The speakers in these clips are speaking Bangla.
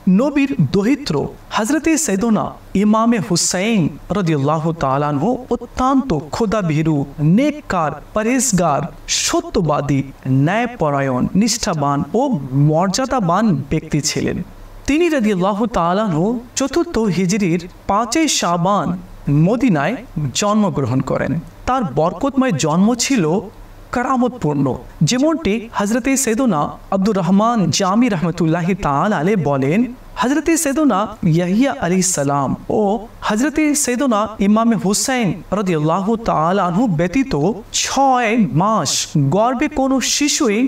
নবীর দহিত্র হযরতে সৈয়দনা ইমামে হুসাইন রাদিয়াল্লাহু তাআলা আনহু অত্যন্ত খোদাভীরু, নেককার, পরহেজগার, সত্যবাদী, ন্যায়পরায়ণ, নিষ্ঠাবান ও মর্যাদাবান ব্যক্তি ছিলেন। তিনি রাদিয়াল্লাহু তাআলা আনহু চতুর্থ হিজরির 5 শাবান মদিনায় জন্মগ্রহণ করেন। তার বরকতময় জন্ম ছিল কারামতপূর্ণ, যেমনটি হযরতে সৈয়দনা আব্দুর রহমান জামি রহমতুল্লাহি তাআলা আলাইহি বলেন, হযরতে সৈয়দনা ইয়াহিয়া আলাইহিস সালাম ও হযরতে সৈয়দনা ইমামে হুসাইন রাদিয়াল্লাহু তাআলা আনহু ব্যতীত 6 মাস গর্ভে কোনো শিশুই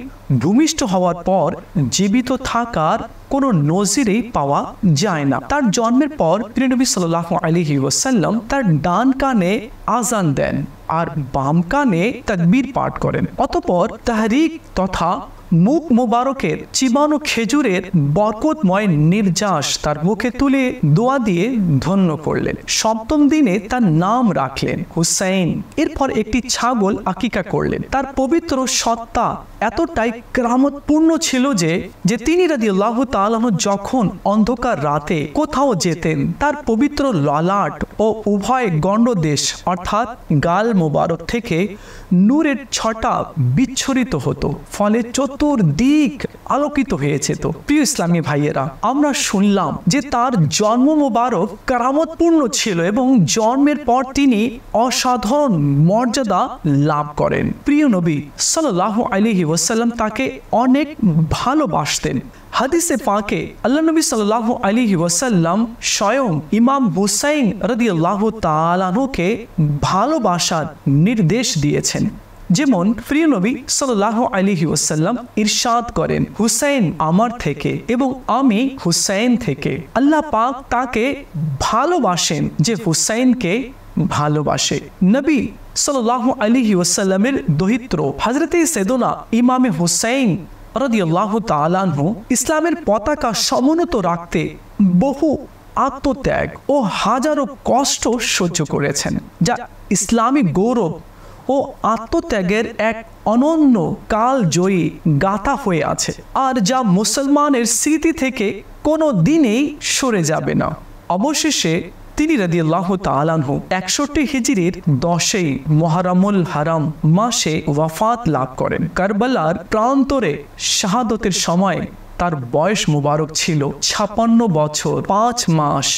ভূমিষ্ঠ হওয়ার পর জীবিত থাকার কোনো নজিরই পাওয়া যায় না। তার জন্মের পর প্রিয় নবী সাল্লাল্লাহু আলাইহি ওয়াসাল্লাম তার ডান কানে আজান দেন আর বাম কানে তাকবীর পাঠ করেন। অতঃপর তাহরিক তথা মুখ মুবারকের চিবানো খেজুরের বরকতময় নির্যাস তার মুখে তুলে দোয়া দিয়ে ধন্য করলেন। 7ম দিনে তার নাম রাখলেন হুসাইন। এরপর একটি ছাগল আকিকা করলেন। তার পবিত্র সত্তা এতটাই কেরামতপূর্ণ ছিল যে তিনি রাদিয়াল্লাহু তাআলা আনহু যখন অন্ধকার রাতে কোথাও যেতেন, তার পবিত্র ললাট ও উভয় গণ্ডদেশ অর্থাৎ গাল মোবারক থেকে নূরের ছটা বিচ্ছুরিত হতো, ফলে চতুর্দিক আলোকিত হয়েছে। তো প্রিয় ইসলামী ভাইয়েরা, আমরা শুনলাম যে তার জন্ম মোবারক কেরামতপূর্ণ ছিল এবং জন্মের পর তিনি অসাধারণ মর্যাদা লাভ করেন। প্রিয় নবী সাল্লাল্লাহু আলাইহি ওয়াসাল্লাম তাকে অনেক ভালোবাসতেন। হাদিসে পাকে আল্লাহ নবী সাল্লাল্লাহু আলাইহি ওয়াসাল্লাম স্বয়ং ইমাম হুসাইন রাদিয়াল্লাহু তাআলা আনহুকে ভালোবাসার নির্দেশ দিয়েছেন। যেমন প্রিয় নবী সাল্লাল্লাহু আলাইহি ওয়াসাল্লাম ইরশাদ করেন, হুসাইন আমার থেকে এবং আমি হুসাইন থেকে। আল্লাহ পাক তাকে ভালোবাসেন যে হুসাইনকে ভালোবাসে। নবী সাল্লাল্লাহু আলাইহি ওয়াসাল্লামের দহিত্র হযরতে সৈয়দনা ইমামে হুসাইন রাদিয়াল্লাহু তাআলা আনহু ইসলামের পতাকা সমুন্নত রাখতে বহু আত্মত্যাগ ও হাজারো কষ্ট সহ্য করেছেন, যা ইসলামী গৌরব ও আত্মত্যাগের এক অনন্য কালজয়ী গাথা হয়ে আছে, আর যা মুসলমানের স্মৃতি থেকে কোনো দিনেই সরে যাবে না। অবশেষে তিনি রাদিয়াল্লাহু তাআলা আনহু 61 হিজরির 10 মুহররমুল হারাম মাসে ওয়াফাত লাভ করেন। কারবালার প্রান্তরে শাহাদতের সময় তার বয়স মুবারক ছিল 56 বছর 5 মাস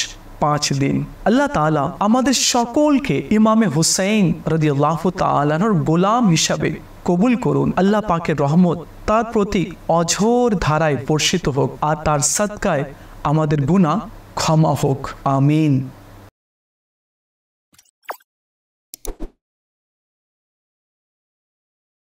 5 দিন। আল্লাহ তাআলা আমাদের সকলকে ইমামে হুসাইন রাদিয়াল্লাহু তাআলা আনহুর গোলাম হিসাবে কবুল করুন। আল্লাহ পাকের রহমত তার প্রতি অঝোর ধারায় বর্ষিত হোক আর তার সদকায় আমাদের গুনাহ ক্ষমা হোক। আমিন।